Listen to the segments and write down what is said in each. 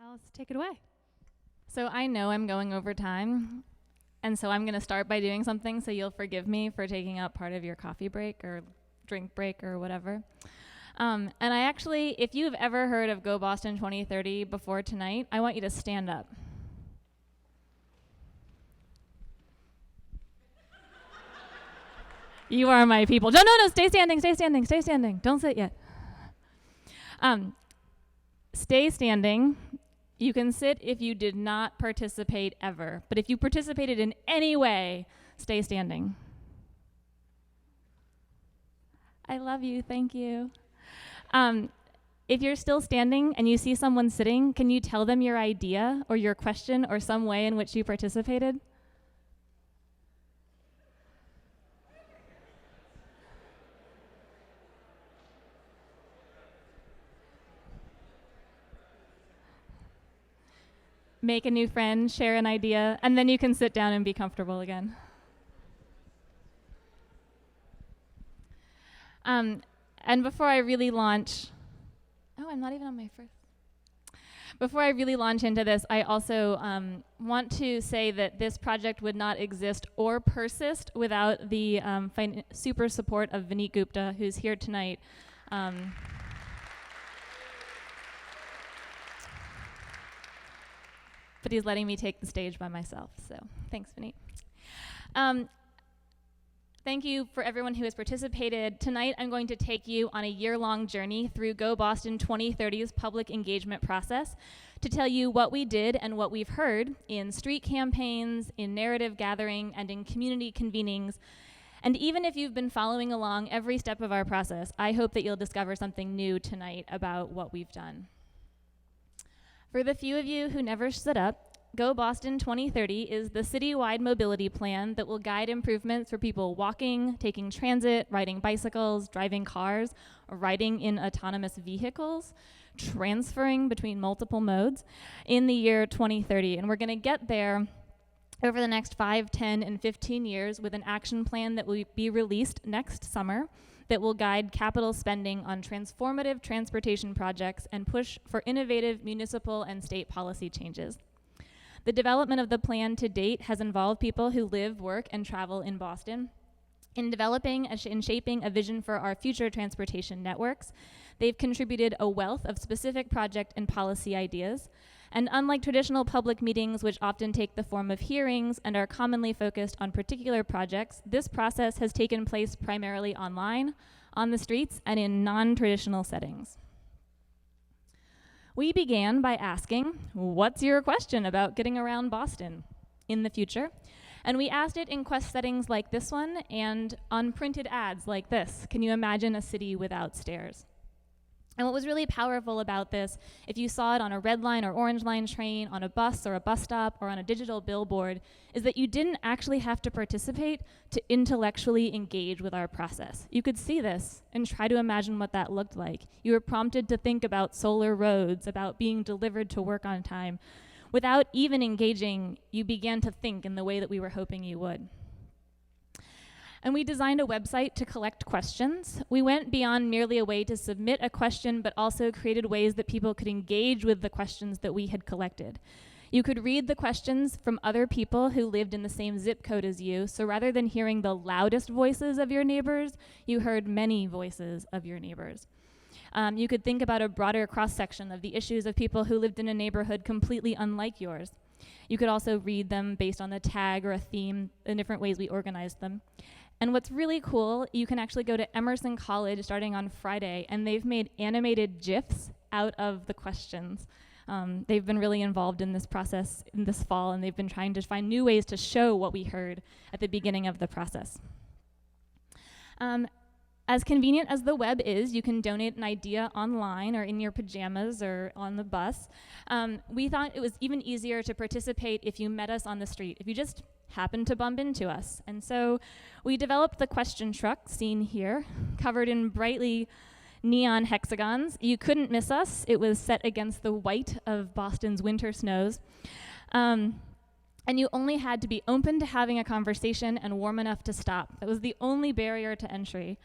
Alice, take it away. So I know I'm going over time, and so I'm going to start by doing something so you'll forgive me for taking up part of your coffee break or drink break or whatever. And I actually, if you've ever heard of GoBoston 2030 before tonight, I want you to stand up. You are my people. No, stay standing, stay standing, stay standing. Don't sit yet. Stay standing. You can sit if you did not participate ever, but if you participated in any way, stay standing. I love you, thank you. If you're still standing and you see someone sitting, can you tell them your idea or your question or some way in which you participated? Make a new friend, share an idea, and then you can sit down and be comfortable again. And before I really launch, I'm not even on my first. Before I really launch into this, I also want to say that this project would not exist or persist without the super support of Vineet Gupta, who's here tonight. But he's letting me take the stage by myself, so thanks, Vineet. Thank you for everyone who has participated. Tonight, I'm going to take you on a year-long journey through GoBoston 2030's public engagement process to tell you what we did and what we've heard in street campaigns, in narrative gathering, and in community convenings. And even if you've been following along every step of our process, I hope that you'll discover something new tonight about what we've done. For the few of you who never stood up, GoBoston 2030 is the citywide mobility plan that will guide improvements for people walking, taking transit, riding bicycles, driving cars, or riding in autonomous vehicles, transferring between multiple modes in the year 2030. And we're going to get there over the next 5, 10, and 15 years with an action plan that will be released next summer that will guide capital spending on transformative transportation projects and push for innovative municipal and state policy changes. The development of the plan to date has involved people who live, work, and travel in Boston. In developing and shaping a vision for our future transportation networks, they've contributed a wealth of specific project and policy ideas. And unlike traditional public meetings, which often take the form of hearings and are commonly focused on particular projects, this process has taken place primarily online, on the streets, and in non-traditional settings. We began by asking, what's your question about getting around Boston in the future? And we asked it in quest settings like this one and on printed ads like this. Can you imagine a city without stairs? And what was really powerful about this, if you saw it on a red line or orange line train, on a bus or a bus stop, or on a digital billboard, is that you didn't actually have to participate to intellectually engage with our process. You could see this and try to imagine what that looked like. You were prompted to think about solar roads, about being delivered to work on time. Without even engaging, you began to think in the way that we were hoping you would. And we designed a website to collect questions. We went beyond merely a way to submit a question, but also created ways that people could engage with the questions that we had collected. You could read the questions from other people who lived in the same zip code as you, so rather than hearing the loudest voices of your neighbors, you heard many voices of your neighbors. You could think about a broader cross-section of the issues of people who lived in a neighborhood completely unlike yours. You could also read them based on a tag or a theme, the different ways we organized them. And what's really cool, you can actually go to Emerson College starting on Friday, and they've made animated GIFs out of the questions. They've been really involved in this process in this fall, and they've been trying to find new ways to show what we heard at the beginning of the process. As convenient as the web is, you can donate an idea online or in your pajamas or on the bus. We thought it was even easier to participate if you met us on the street, if you just happened to bump into us. And so we developed the question truck, seen here, covered in brightly neon hexagons. You couldn't miss us. It was set against the white of Boston's winter snows. And you only had to be open to having a conversation and warm enough to stop. That was the only barrier to entry.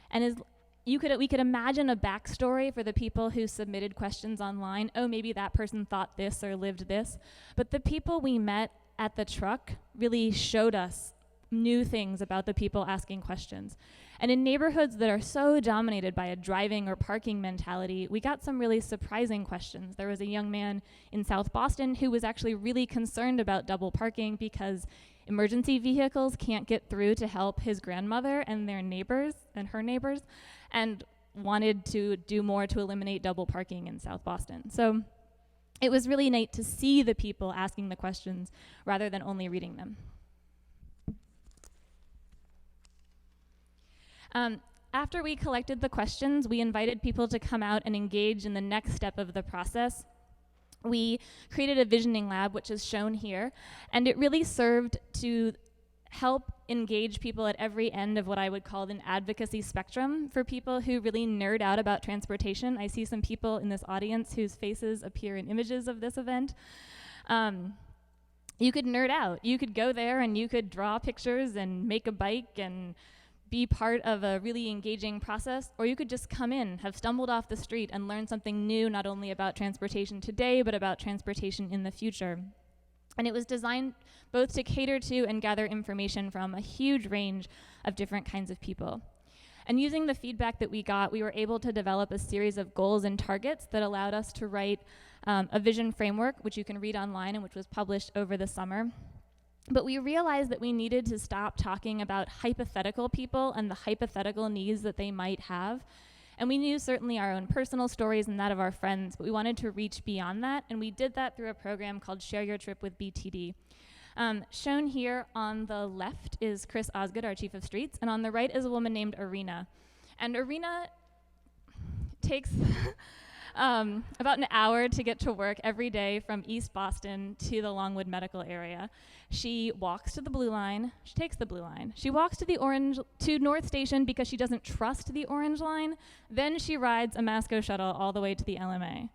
And we could imagine a backstory for the people who submitted questions online. Oh, maybe that person thought this or lived this. But the people we met at the truck really showed us new things about the people asking questions. And in neighborhoods that are so dominated by a driving or parking mentality, we got some really surprising questions. There was a young man in South Boston who was actually really concerned about double parking because emergency vehicles can't get through to help his grandmother and their neighbors and her neighbors, and wanted to do more to eliminate double parking in South Boston. So it was really neat to see the people asking the questions rather than only reading them. After we collected the questions, we invited people to come out and engage in the next step of the process. We created a Visloning Lab, which is shown here, and it really served to help engage people at every end of what I would call an advocacy spectrum for people who really nerd out about transportation. I see some people in this audience whose faces appear in images of this event. You could nerd out. You could go there and you could draw pictures and make a bike and be part of a really engaging process, or you could just come in, have stumbled off the street and learn something new, not only about transportation today, but about transportation in the future. And it was designed both to cater to and gather information from a huge range of different kinds of people. And using the feedback that we got, we were able to develop a series of goals and targets that allowed us to write a vision framework, which you can read online and which was published over the summer. But we realized that we needed to stop talking about hypothetical people and the hypothetical needs that they might have. And we knew certainly our own personal stories and that of our friends, but we wanted to reach beyond that, and we did that through a program called Share Your Trip with BTD. Shown here on the left is Chris Osgood, our chief of streets, and on the right is a woman named Arena. And Arena takes about an hour to get to work every day from East Boston to the Longwood Medical area. She walks to the Blue Line. She takes the Blue Line. She walks to North Station because she doesn't trust the Orange Line. Then she rides a Masco shuttle all the way to the LMA.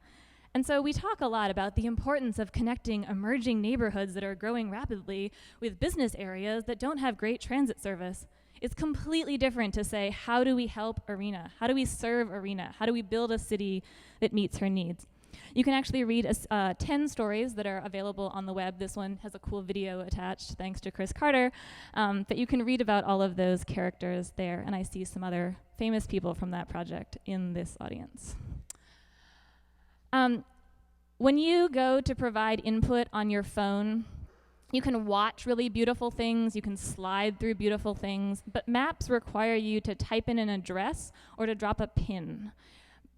And so we talk a lot about the importance of connecting emerging neighborhoods that are growing rapidly with business areas that don't have great transit service. It's completely different to say, how do we help Arena? How do we serve Arena? How do we build a city that meets her needs? You can actually read 10 stories that are available on the web. This one has a cool video attached, thanks to Chris Carter. But you can read about all of those characters there, and I see some other famous people from that project in this audience. When you go to provide input on your phone, you can watch really beautiful things, you can slide through beautiful things, but maps require you to type in an address or to drop a pin.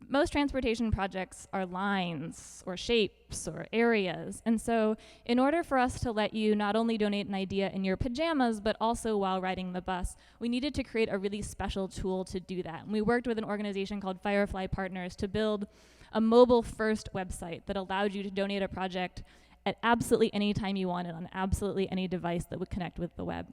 Most transportation projects are lines or shapes or areas, and so in order for us to let you not only donate an idea in your pajamas, but also while riding the bus, we needed to create a really special tool to do that. And we worked with an organization called Firefly Partners to build a mobile-first website that allowed you to donate a project at absolutely any time you wanted on absolutely any device that would connect with the web.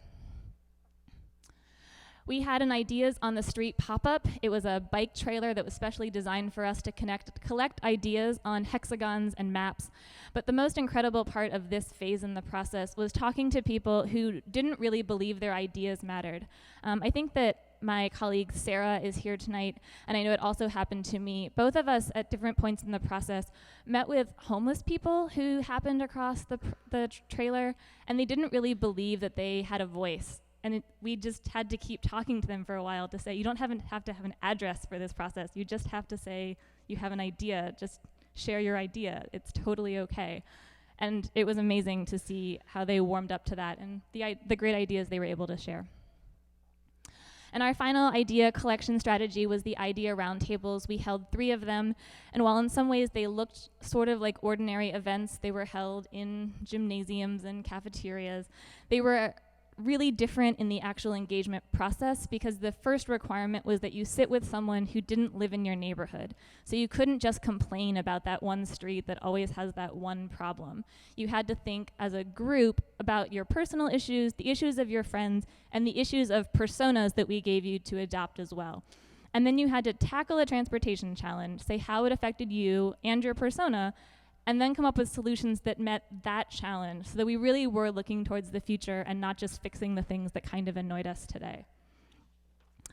We had an Ideas on the Street pop-up. It was a bike trailer that was specially designed for us to collect ideas on hexagons and maps. But the most incredible part of this phase in the process was talking to people who didn't really believe their ideas mattered. I think that my colleague Sarah is here tonight, and I know it also happened to me. Both of us at different points in the process met with homeless people who happened across the trailer, and they didn't really believe that they had a voice. And we just had to keep talking to them for a while to say, you don't have to have an address for this process. You just have to say you have an idea. Just share your idea. It's totally okay. And it was amazing to see how they warmed up to that and the great ideas they were able to share. And our final idea collection strategy was the idea roundtables. We held 3 of them, and while in some ways they looked sort of like ordinary events, they were held in gymnasiums and cafeterias. They were really different in the actual engagement process because the first requirement was that you sit with someone who didn't live in your neighborhood. So you couldn't just complain about that one street that always has that one problem. You had to think as a group about your personal issues, the issues of your friends, and the issues of personas that we gave you to adopt as well. And then you had to tackle a transportation challenge, say how it affected you and your persona, and then come up with solutions that met that challenge so that we really were looking towards the future and not just fixing the things that kind of annoyed us today.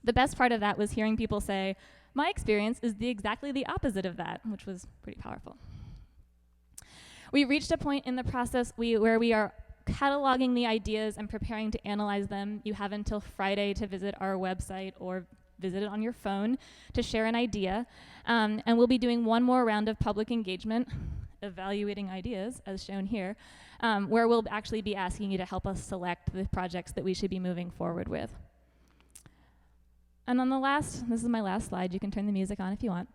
The best part of that was hearing people say, my experience is exactly the opposite of that, which was pretty powerful. We reached a point in the process where we are cataloging the ideas and preparing to analyze them. You have until Friday to visit our website or visit it on your phone to share an idea. And we'll be doing one more round of public engagement, evaluating ideas, as shown here, where we'll actually be asking you to help us select the projects that we should be moving forward with. And on this is my last slide. You can turn the music on if you want.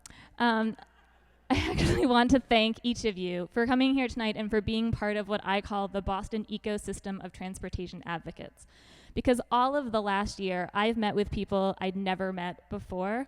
I actually want to thank each of you for coming here tonight and for being part of what I call the Boston ecosystem of transportation advocates. Because all of the last year, I've met with people I'd never met before,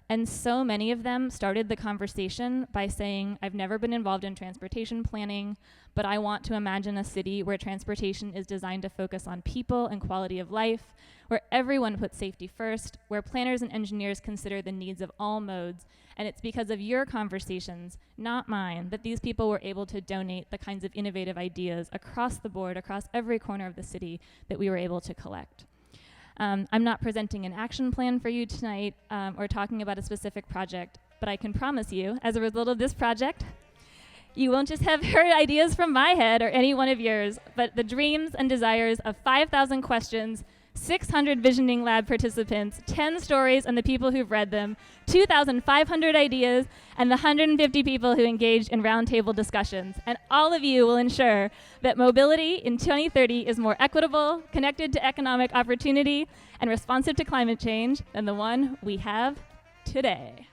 and so many of them started the conversation by saying, I've never been involved in transportation planning, but I want to imagine a city where transportation is designed to focus on people and quality of life, where everyone puts safety first, where planners and engineers consider the needs of all modes. And it's because of your conversations, not mine, that these people were able to donate the kinds of innovative ideas across the board, across every corner of the city, that we were able to collect. I'm not presenting an action plan for you tonight or talking about a specific project, but I can promise you, as a result of this project, you won't just have heard ideas from my head or any one of yours, but the dreams and desires of 5,000 questions, 600 Visioning Lab participants, 10 stories and the people who've read them, 2,500 ideas, and the 150 people who engaged in roundtable discussions. And all of you will ensure that mobility in 2030 is more equitable, connected to economic opportunity, and responsive to climate change than the one we have today.